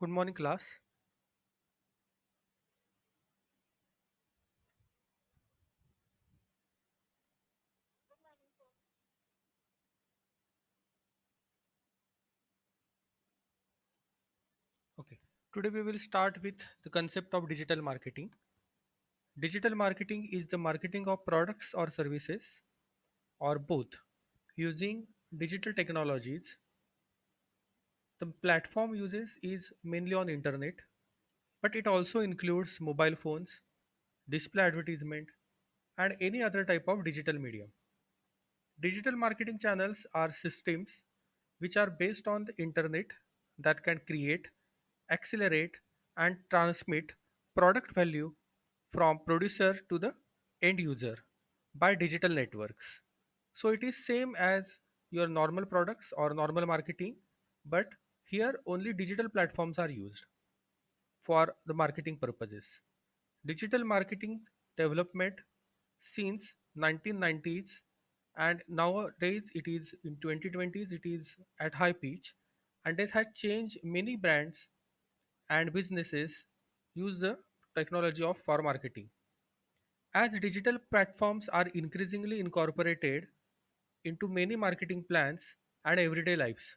Good morning, class. Okay. Today we will start with the concept of digital marketing. Digital marketing is the marketing of products or services or both using digital technologies. The platform uses is mainly on internet, but it also includes mobile phones, display advertisement, and any other type of digital medium. Digital marketing channels are systems which are based on the internet that can create, accelerate, and transmit product value from producer to the end user by digital networks. So it is same as your normal products or normal marketing, but here only digital platforms are used for the marketing purposes. Digital marketing development since 1990s, and nowadays it is in 2020s it is at high pitch, and this has changed many brands and businesses use the technology of for marketing. As digital platforms are increasingly incorporated into many marketing plans and everyday lives,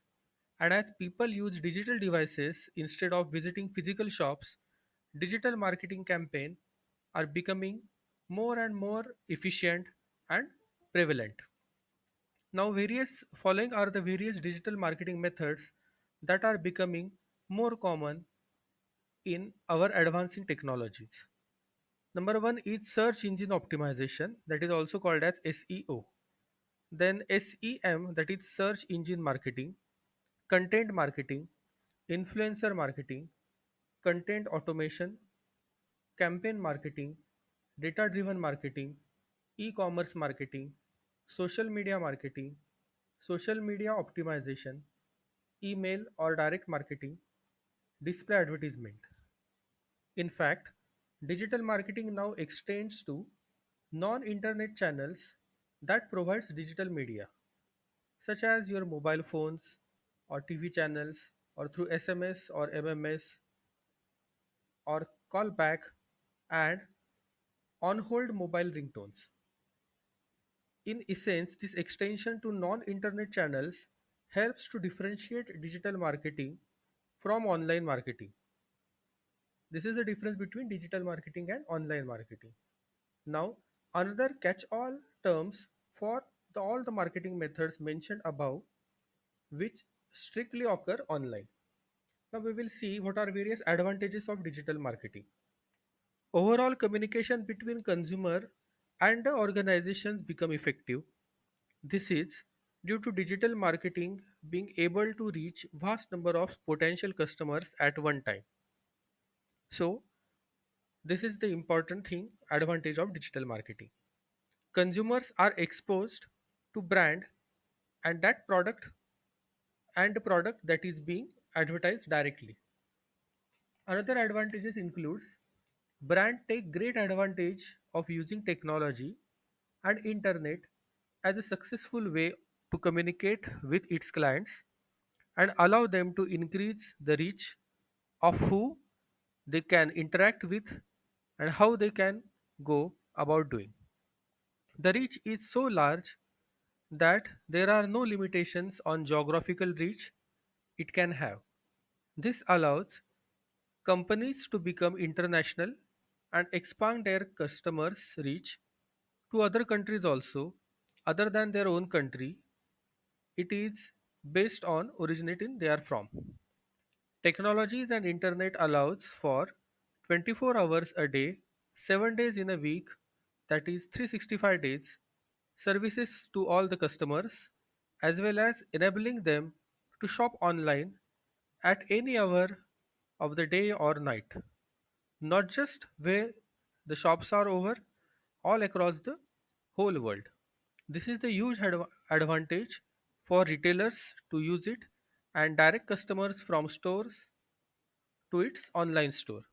and as people use digital devices instead of visiting physical shops, digital marketing campaigns are becoming more and more efficient and prevalent. Now, various following are the various digital marketing methods that are becoming more common in our advancing technologies. Number one is search engine optimization, that is also called as SEO. Then SEM, that is search engine marketing, content marketing, influencer marketing, content automation, campaign marketing, data driven marketing, e commerce marketing, social media optimization, email or direct marketing, display advertisement. In fact, digital marketing now extends to non-internet channels that provides digital media, such as your mobile phones or TV channels or through SMS or MMS or callback and on-hold mobile ringtones. In essence, this extension to non-internet channels helps to differentiate digital marketing from online marketing. This is the difference between digital marketing and online marketing. Now, another catch-all terms for all the marketing methods mentioned above, which strictly occur online. Now, we will see what are various advantages of digital marketing. Overall communication between consumer and the organizations become effective. This is due to digital marketing being able to reach vast number of potential customers at one time. So, this is the important thing advantage of digital marketing. Consumers are exposed to brand and that product and the product that is being advertised directly. Another advantages includes brand take great advantage of using technology and internet as a successful way to communicate with its clients and allow them to increase the reach of who they can interact with and how they can go about doing. The reach is so large that there are no limitations on geographical reach it can have. This allows companies to become international and expand their customers' reach to other countries also, other than their own country. It is based on originating they are from. Technologies and internet allows for 24 hours a day, 7 days in a week, that is 365 days, services to all the customers, as well as enabling them to shop online at any hour of the day or night, not just where the shops are over, all across the whole world. This is the huge advantage for retailers to use it and direct customers from stores to its online store.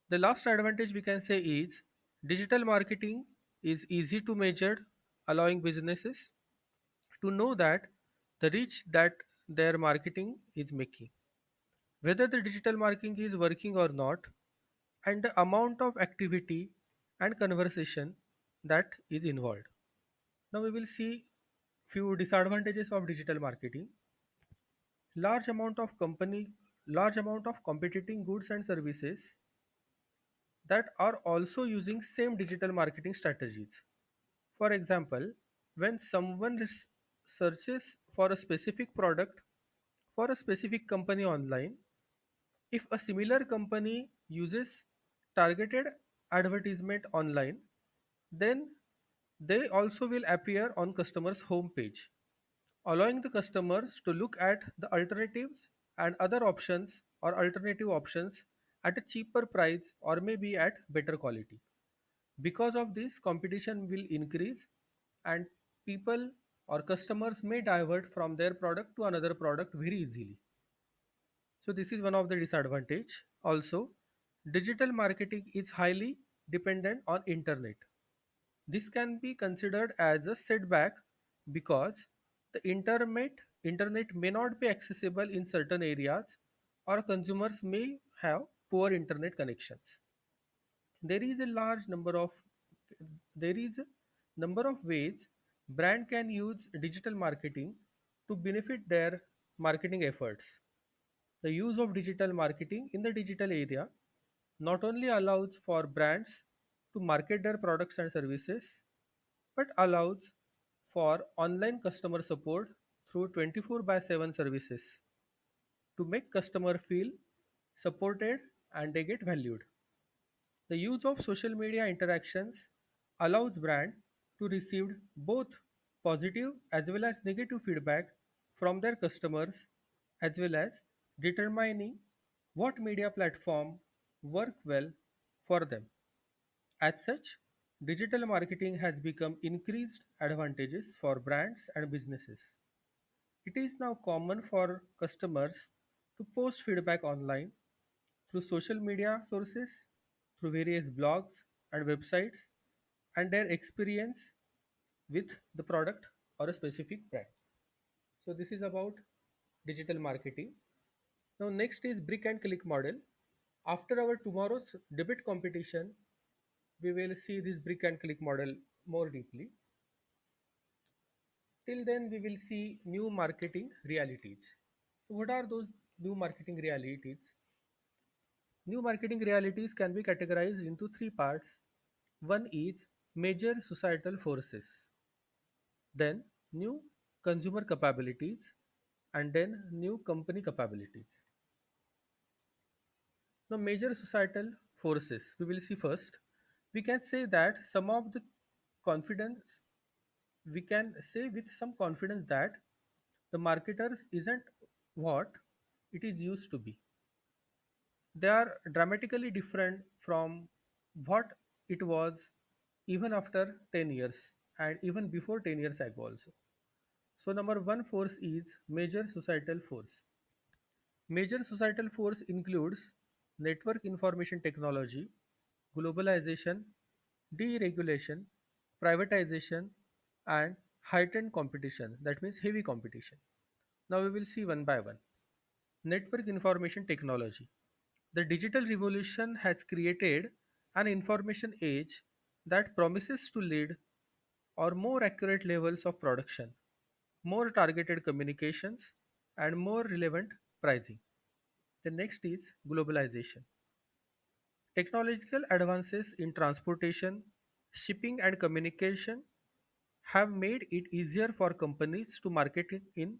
The last advantage we can say is digital marketing is easy to measure, allowing businesses to know that the reach that their marketing is making. whether the digital marketing is working or not, and the amount of activity and conversation that is involved. Now we will see few disadvantages of digital marketing. Large amount of company, large amount of competing goods and services that are also using same digital marketing strategies. For example, when someone searches for a specific product for a specific company online, if a similar company uses targeted advertisement online, then they also will appear on customers' homepage, allowing the customers to look at the alternatives and other options or alternative options at a cheaper price or maybe at better quality. Because of this, competition will increase and people or customers may divert from their product to another product very easily. So this is one of the disadvantage. Also, digital marketing is highly dependent on internet. This can be considered as a setback because the internet may not be accessible in certain areas or consumers may have poor internet connections. There is a large number of there is a number of ways brand can use digital marketing to benefit their marketing efforts. The use of digital marketing in the digital area not only allows for brands to market their products and services, but allows for online customer support through 24 by 7 services to make customer feel supported and they get valued. The use of social media interactions allows brand to receive both positive as well as negative feedback from their customers as well as determining what media platform work well for them. As such, digital marketing has become increased advantages for brands and businesses. It is now common for customers to post feedback online through social media sources, through various blogs and websites, and their experience with the product or a specific brand. So, this is about digital marketing. Now, next is brick and click model. After our tomorrow's debate competition, we will see this brick and click model more deeply. Till then, we will see new marketing realities. So, what are those new marketing realities? New marketing realities can be categorized into three parts. One is major societal forces, then new consumer capabilities, and then new company capabilities. Now, major societal forces we will see first. We can say that some of the confidence, we can say with some confidence that the marketers isn't what it is used to be. They are dramatically different from what it was even after 10 years and even before 10 years ago also. So number one force is major societal force. Major societal force includes network information technology, globalization, deregulation, privatization, and heightened competition. That means heavy competition. Now we will see one by one. Network information technology. The digital revolution has created an information age that promises to lead or more accurate levels of production, more targeted communications, and more relevant pricing. The next is globalization. Technological advances in transportation, shipping, and communication have made it easier for companies to market it in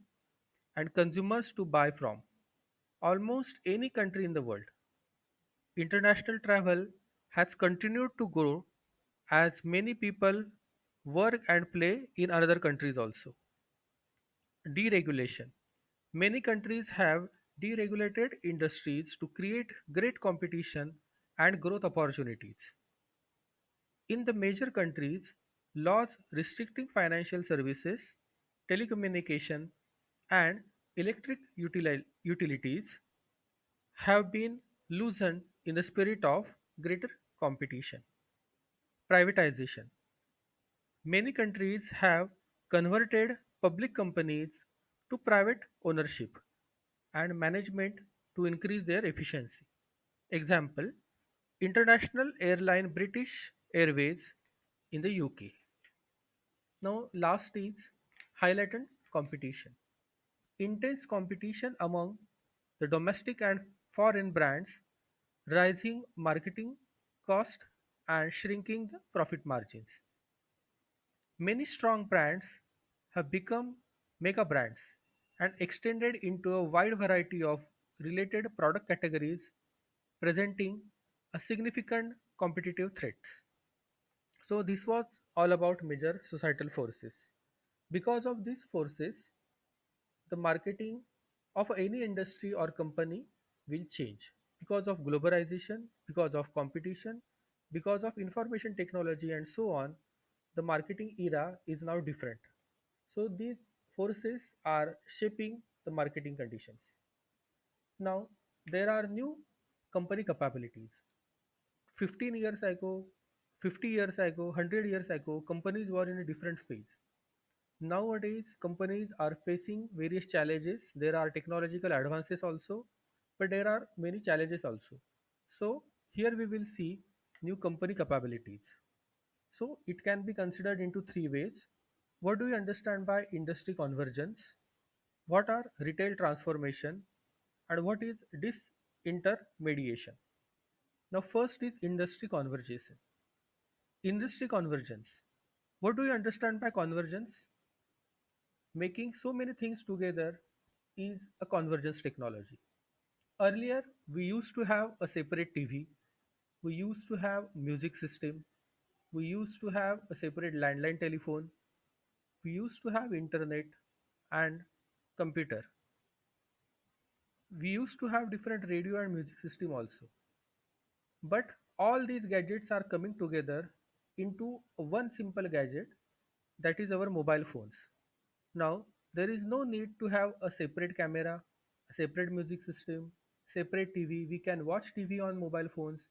and consumers to buy from almost any country in the world. International travel has continued to grow as many people work and play in other countries also. Deregulation. Many countries have deregulated industries to create great competition and growth opportunities. In the major countries, laws restricting financial services, telecommunication, and electric utilities have been loosened in the spirit of greater competition. Privatization. Many countries have converted public companies to private ownership and management to increase their efficiency. Example, international airline British Airways in the UK. Now, last is highlighted competition. Intense competition among the domestic and foreign brands, rising marketing cost and shrinking the profit margins. Many strong brands have become mega brands and extended into a wide variety of related product categories, presenting a significant competitive threats. So this was all about major societal forces. Because of these forces, the marketing of any industry or company will change because of globalization, because of competition, because of information technology, and so on. The marketing era is now different. So these forces are shaping the marketing conditions. Now, there are new company capabilities. 15 years ago, 50 years ago, 100 years ago, companies were in a different phase. Nowadays, companies are facing various challenges. There are technological advances also, but there are many challenges also. So, here we will see new company capabilities. So, it can be considered into three ways. What do you understand by industry convergence? What are retail transformation? And what is disintermediation? Now, first is industry convergence. Industry convergence. What do you understand by convergence? Making so many things together is a convergence technology. Earlier, we used to have a separate TV, we used to have music system, we used to have a separate landline telephone, we used to have internet and computer. We used to have different radio and music system also. But all these gadgets are coming together into one simple gadget, that is our mobile phones. Now, there is no need to have a separate camera, a separate music system, separate TV. We can watch TV on mobile phones.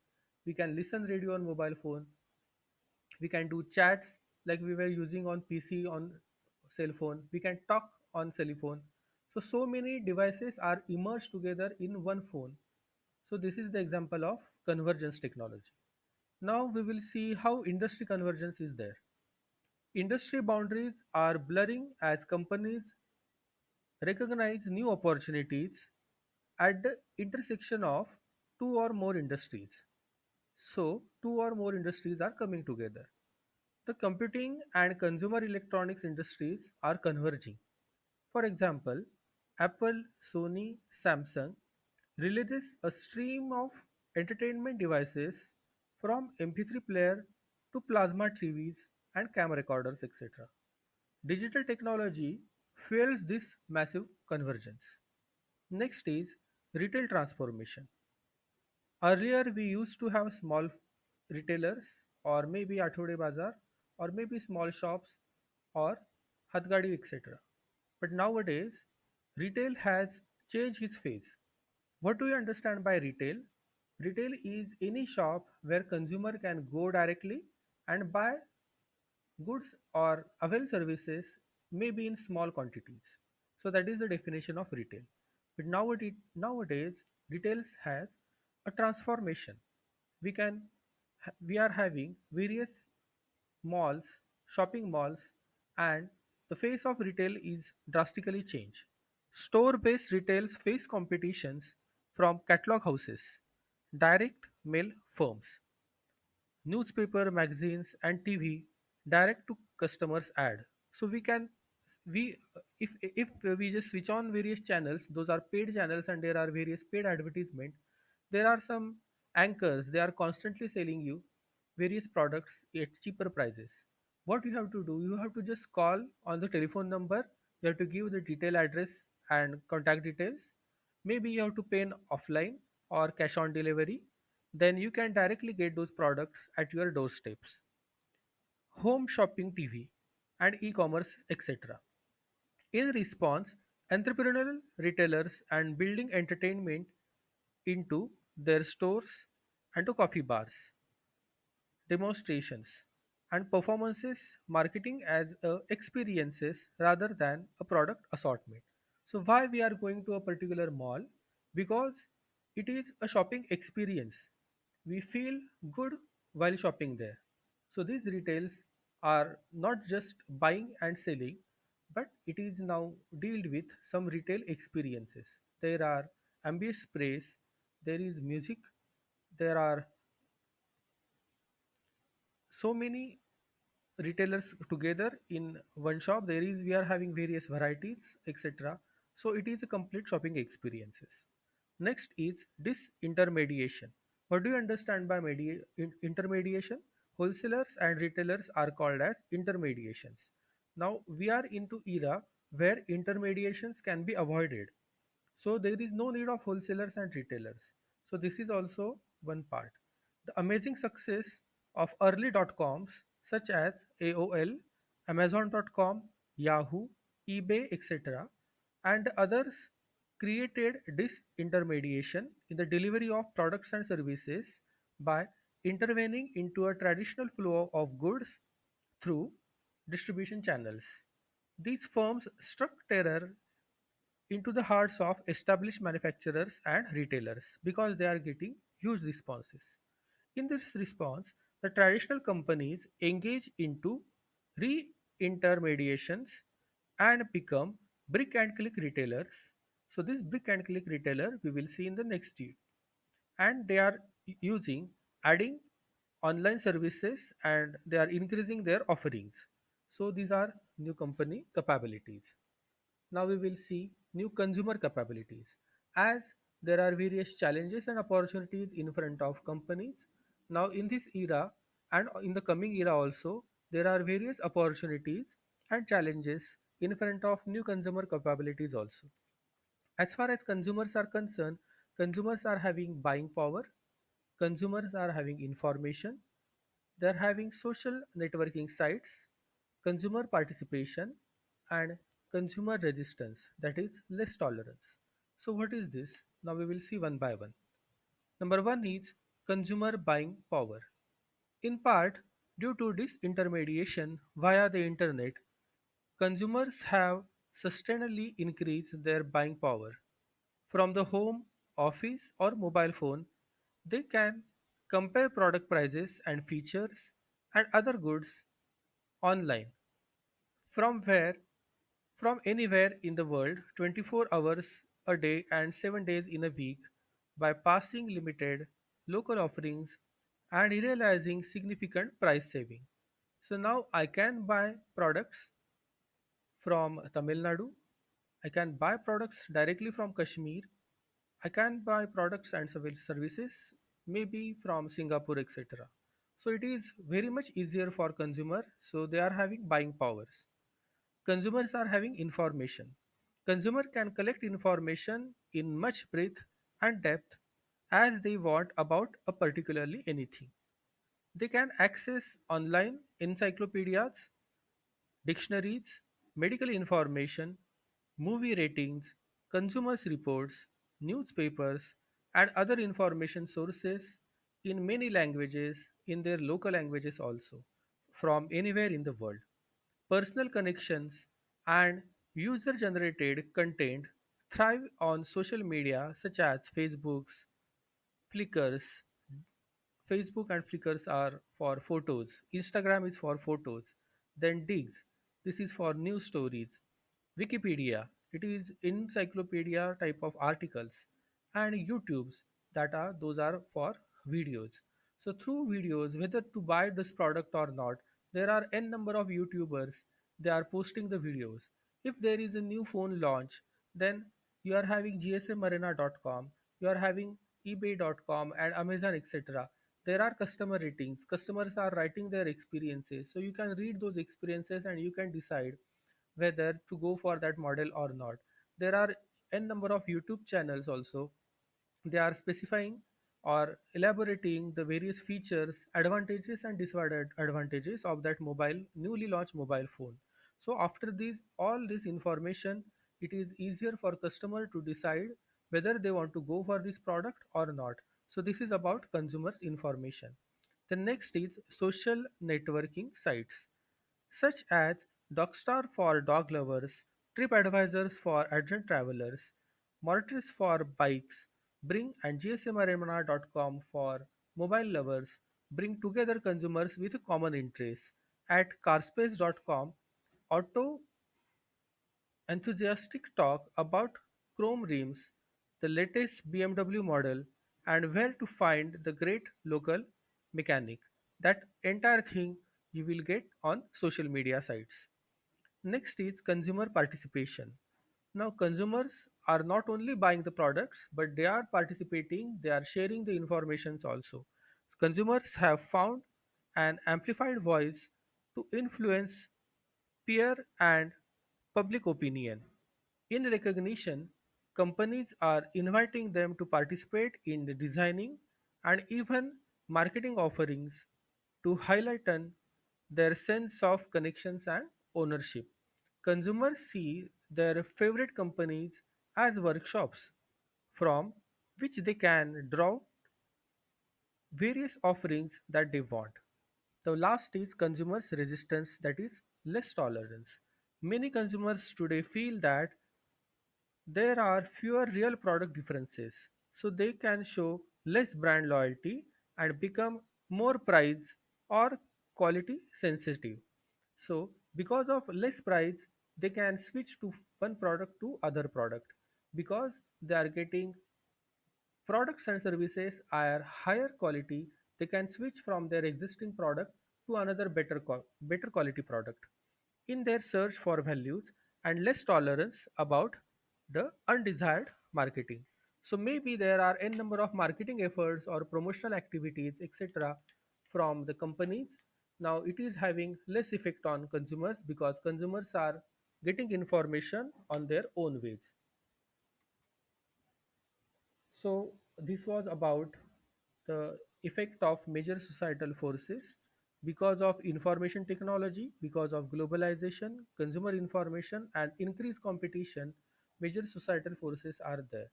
We can listen radio on mobile phone. We can do chats like we were using on PC on cell phone. We can talk on cell phone. So many devices are immersed together in one phone. So this is the example of convergence technology. Now we will see how industry convergence is there. Industry boundaries are blurring as companies recognize new opportunities at the intersection of two or more industries. So, two or more industries are coming together. The computing and consumer electronics industries are converging. For example, Apple, Sony, Samsung releases a stream of entertainment devices from MP3 player to plasma TVs and camera recorders, etc. Digital technology fuels this massive convergence. Next is retail transformation. Earlier, we used to have small retailers, or maybe Athode Bazaar, or maybe small shops, or Hathgadi, etc. But nowadays, retail has changed its face. What do you understand by retail? Retail is any shop where consumer can go directly and buy goods or avail services may be in small quantities. So that is the definition of retail. But nowadays retail has a transformation. We are having various malls, shopping malls, and the face of retail is drastically changed. Store-based retails face competitions from catalog houses, direct mail firms, newspaper, magazines, and TV direct to customers ad. So we if we just switch on various channels, those are paid channels, and there are various paid advertisement. There are some anchors. They are constantly selling you various products at cheaper prices. What you have to do, you have to just call on the telephone number. You have to give the detail address and contact details. Maybe you have to pay offline or cash on delivery. Then you can directly get those products at your doorsteps. Home shopping, TV, and e-commerce, etc. In response, entrepreneurial retailers and building entertainment into their stores and to coffee bars, demonstrations, and performances marketing as experiences rather than a product assortment. So why we are going to a particular mall? Because It is a shopping experience. We feel good while shopping there. So these retails are not just buying and selling, but it is now dealt with some retail experiences. There are ambient sprays, there is music, there are so many retailers together in one shop. There is we are having various varieties, etc. So it is a complete shopping experiences. Next is disintermediation. What do you understand by intermediation? Wholesalers and retailers are called as intermediations. Now we are into era where intermediations can be avoided, so there is no need of wholesalers and retailers. So this is also one part. The amazing success of early dot coms such as AOL, Amazon.com, Yahoo, eBay, etc., and others created disintermediation in the delivery of products and services by intervening into a traditional flow of goods through distribution channels. These firms struck terror into the hearts of established manufacturers and retailers because they are getting huge responses. In this response, the traditional companies engage into re-intermediations and become brick and click retailers. So this brick and click retailer we will see in the next year, and they are using adding online services and they are increasing their offerings. So these are new company capabilities. Now we will see new consumer capabilities. As there are various challenges and opportunities in front of companies, now in this era and in the coming era also, there are various opportunities and challenges in front of new consumer capabilities also. As far as consumers are concerned, consumers are having buying power, consumers are having information, they are having social networking sites, consumer participation, and consumer resistance, that is, less tolerance. So, what is this? Now we will see one by one. Number one is consumer buying power. In part, due to disintermediation via the internet, consumers have sustainably increased their buying power. From the home, office, or mobile phone, they can compare product prices and features and other goods online from where from anywhere in the world 24 hours a day and 7 days in a week by passing limited local offerings and realizing significant price saving. So now I can buy products from Tamil Nadu. I can buy products directly from Kashmir. I can buy products and services maybe from Singapore, etc. So it is very much easier for consumer. So they are having buying powers. Consumers are having information. Consumer can collect information in much breadth and depth as they want about a particularly anything. They can access online encyclopedias, dictionaries, medical information, movie ratings, consumers reports, newspapers, and other information sources in many languages, in their local languages also, from anywhere in the world. Personal connections and user generated content thrive on social media such as Flickrs, Facebook and Flickrs are for photos. Instagram is for photos. Then Digs. This is for news stories. Wikipedia. It is encyclopedia type of articles. And YouTube's that are those are for videos. So through videos, whether to buy this product or not, there are n number of YouTubers. They are posting the videos. If there is a new phone launch, then you are having gsmarena.com, you are having ebay.com and Amazon, etc. There are customer ratings. Customers are writing their experiences. So you can read those experiences and you can decide whether to go for that model or not. There are n number of YouTube channels also. They are specifying or elaborating the various features, advantages and disadvantages of that mobile newly launched mobile phone. So after this all this information, it is easier for customer to decide whether they want to go for this product or not. So this is about consumers information. The next is social networking sites such as Dogstar for dog lovers, TripAdvisors for adult travelers, Mortis for bikes. Bring and gsmarena.com for mobile lovers bring together consumers with a common interest. At carspace.com, auto enthusiastic talk about chrome rims, the latest BMW model, and where to find the great local mechanic. That entire thing you will get on social media sites. Next is consumer participation. Now, consumers are not only buying the products, but they are participating, they are sharing the informations also. Consumers have found an amplified voice to influence peer and public opinion. In recognition, companies are inviting them to participate in the designing and even marketing offerings to highlight their sense of connections and ownership. Consumers see their favorite companies as workshops from which they can draw various offerings that they want. The last is consumers' resistance, that is, less tolerance. Many consumers today feel that there are fewer real product differences, so they can show less brand loyalty and become more price or quality sensitive. So, because of less price, they can switch to one product to other product because they are getting products and services are higher quality. They can switch from their existing product to another better quality product in their search for values and less tolerance about the undesired marketing. So maybe there are n number of marketing efforts or promotional activities, etc., from the companies. Now it is having less effect on consumers because consumers are getting information on their own ways. So this was about the effect of major societal forces because of information technology, because of globalization, consumer information, and increased competition. Major societal forces are there.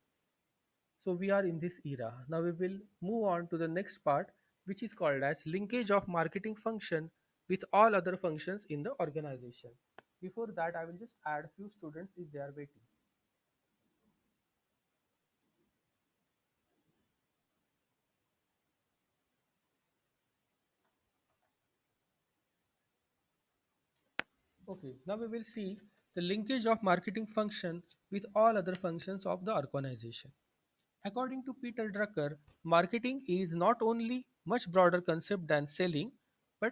So we are in this era. Now we will move on to the next part, which is called as linkage of marketing function with all other functions in the organization. Before that, I will just add few students if they are waiting. Okay, now we will see the linkage of marketing function with all other functions of the organization. According to Peter Drucker, marketing is not only much broader concept than selling, but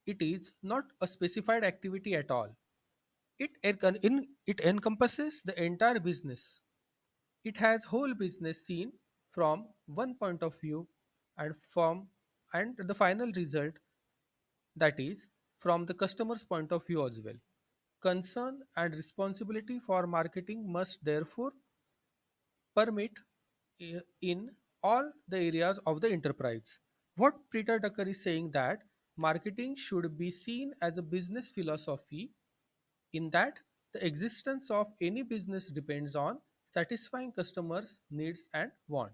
it is not a specified activity at all. It encompasses the entire business. It has whole business seen from one point of view and from and the final result, that is from the customer's point of view as well. Concern and responsibility for marketing must therefore permit in all the areas of the enterprise. What Peter Drucker is saying that marketing should be seen as a business philosophy in that the existence of any business depends on satisfying customers' needs and want.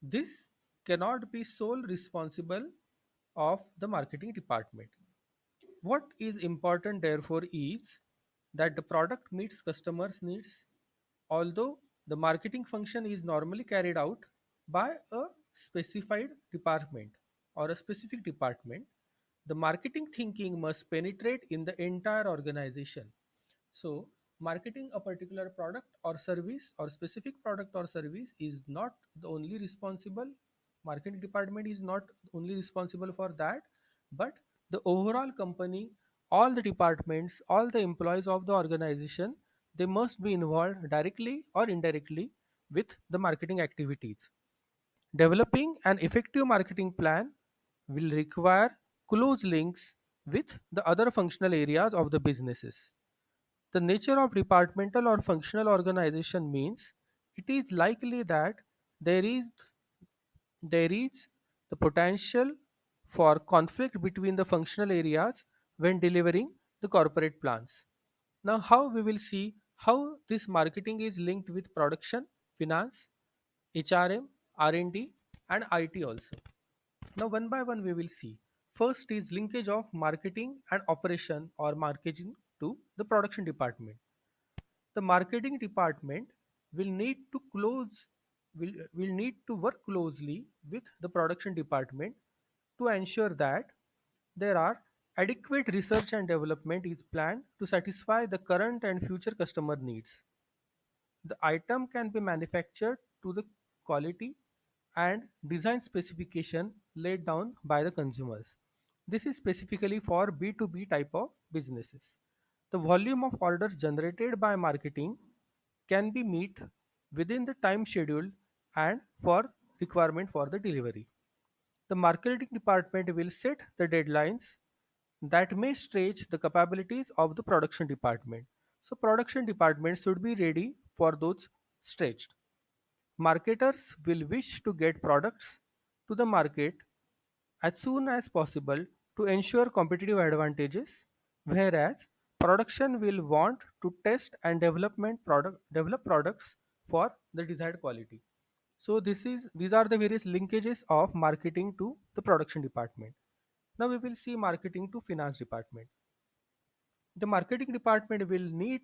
This cannot be sole responsible of the marketing department. What is important, therefore, is that the product meets customers' needs. Although the marketing function is normally carried out by a specified department or a specific department, the marketing thinking must penetrate in the entire organization. So, marketing a particular product or service or specific product or service is not the only responsible. Marketing department is not only responsible for that, but the overall company, all the departments, all the employees of the organization, they must be involved directly or indirectly with the marketing activities. Developing an effective marketing plan will require close links with the other functional areas of the businesses. The nature of departmental or functional organization means it is likely that there is there is the potential for conflict between the functional areas when delivering the corporate plans. Now, how we will see how this marketing is linked with production, finance, HRM, R&D, and IT also. Now, one by one, we will see. First is linkage of marketing and operation or marketing to the production department. The marketing department will need to close. will need to work closely with the production department to ensure that there are adequate research and development is planned to satisfy the current and future customer needs. The item can be manufactured to the quality and design specification laid down by the consumers. This is specifically for B2B type of businesses. The volume of orders generated by marketing can be met within the time schedule and for requirement for the delivery. The marketing department will set the deadlines that may stretch the capabilities of the production department. So production department should be ready for those stretched. Marketers will wish to get products to the market as soon as possible to ensure competitive advantages, whereas production will want to test and develop products for the desired quality. So these are the various linkages of marketing to the production department. Now we will see marketing to finance department. The marketing department will need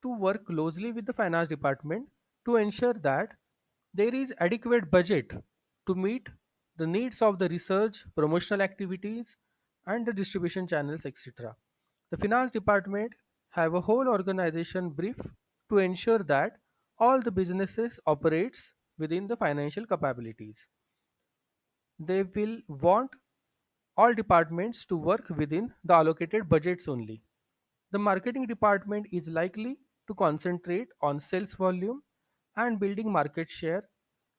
to work closely with the finance department to ensure that there is adequate budget to meet the needs of the research, promotional activities, and the distribution channels, etc. The finance department have a whole organization brief to ensure that all the businesses operates within the financial capabilities. They will want all departments to work within the allocated budgets only. The marketing department is likely to concentrate on sales volume and building market share,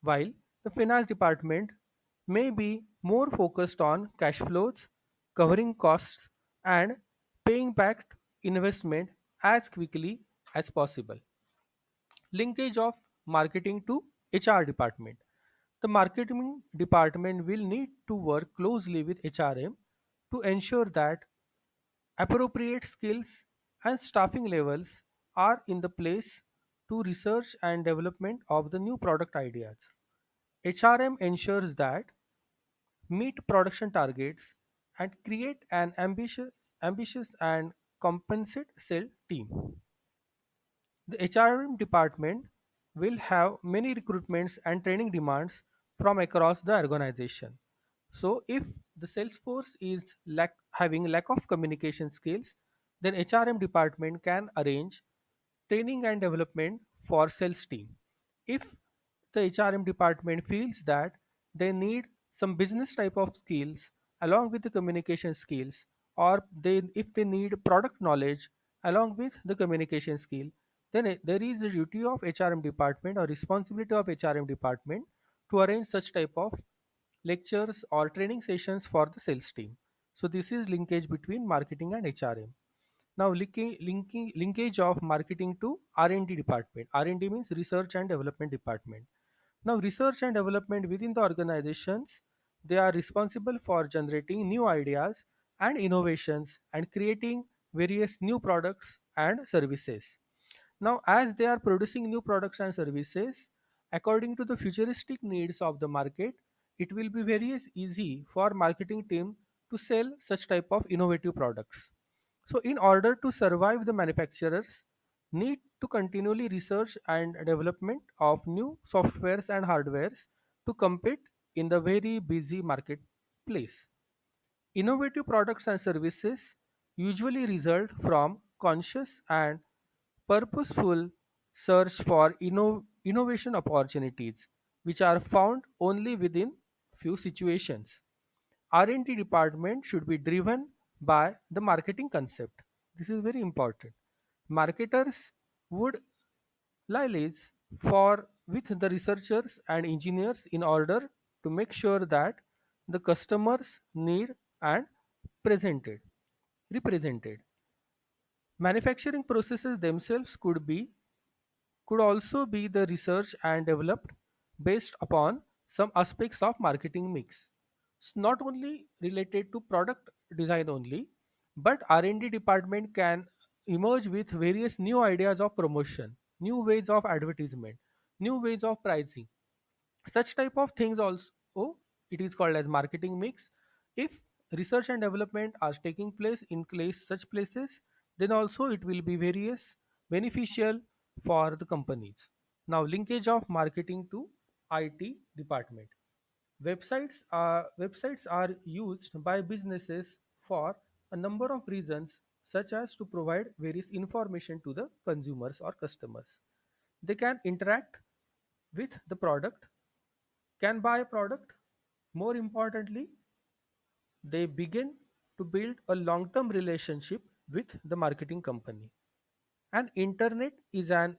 while the finance department may be more focused on cash flows, covering costs, and paying back investment as quickly as possible. Linkage of marketing to HR department. The marketing department will need to work closely with HRM to ensure that appropriate skills and staffing levels are in the place to research and development of the new product ideas. HRM ensures that meet production targets and create an ambitious and compensate sale team. The HRM department will have many recruitments and training demands from across the organization. So, if the sales force is having lack of communication skills, then HRM department can arrange training and development for sales team. If the HRM department feels that they need some business type of skills along with the communication skills, or if they need product knowledge along with the communication skill, then there is a duty of HRM department or responsibility of HRM department to arrange such type of lectures or training sessions for the sales team. So this is linkage between marketing and HRM. Now linkage of marketing to R&D department. R&D means research and development department. Now research and development within the organizations, they are responsible for generating new ideas and innovations and creating various new products and services. Now, as they are producing new products and services, according to the futuristic needs of the market, it will be very easy for marketing team to sell such type of innovative products. So, in order to survive, the manufacturers need to continually research and development of new softwares and hardwares to compete in the very busy marketplace. Innovative products and services usually result from conscious and purposeful search for innovation opportunities, which are found only within few situations. R&D department should be driven by the marketing concept. This is very important. Marketers would liaise for with the researchers and engineers in order to make sure that the customers need and presented represented. Manufacturing processes themselves could also be the research and developed based upon some aspects of marketing mix. It's not only related to product design only, but R&D department can emerge with various new ideas of promotion, new ways of advertisement, new ways of pricing. Such type of things also, it is called as marketing mix. If research and development are taking place in such places, then also it will be various beneficial for the companies. Now, linkage of marketing to IT department. Websites are used by businesses for a number of reasons, such as to provide various information to the consumers or customers. They can interact with the product, can buy a product. More importantly, they begin to build a long-term relationship with the marketing company. An internet is an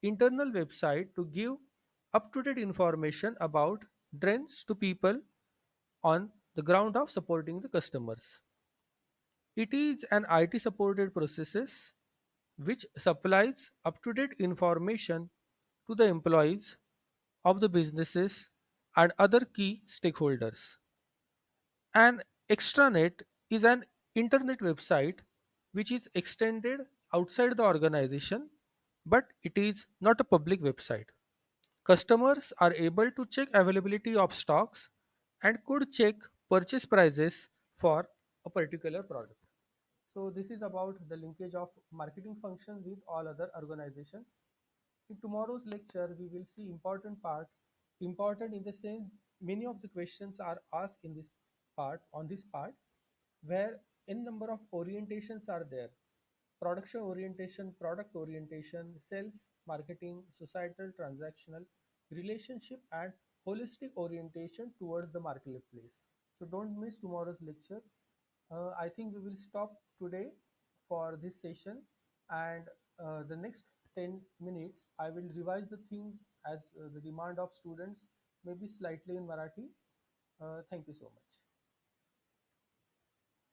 internal website to give up-to-date information about trends to people on the ground of supporting the customers. It is an IT supported processes which supplies up-to-date information to the employees of the businesses and other key stakeholders. An extranet is an internet website which is extended outside the organization, but it is not a public website. Customers are able to check availability of stocks and could check purchase prices for a particular product. So this is about the linkage of marketing function with all other organizations. In tomorrow's lecture, we will see important in the sense many of the questions are asked in this part, where n number of orientations are there: production orientation, product orientation, sales, marketing, societal, transactional, relationship, and holistic orientation towards the marketplace. So don't miss tomorrow's lecture. I think we will stop today for this session, and the next 10 minutes I will revise the things as the demand of students, maybe slightly in Marathi. Thank you so much.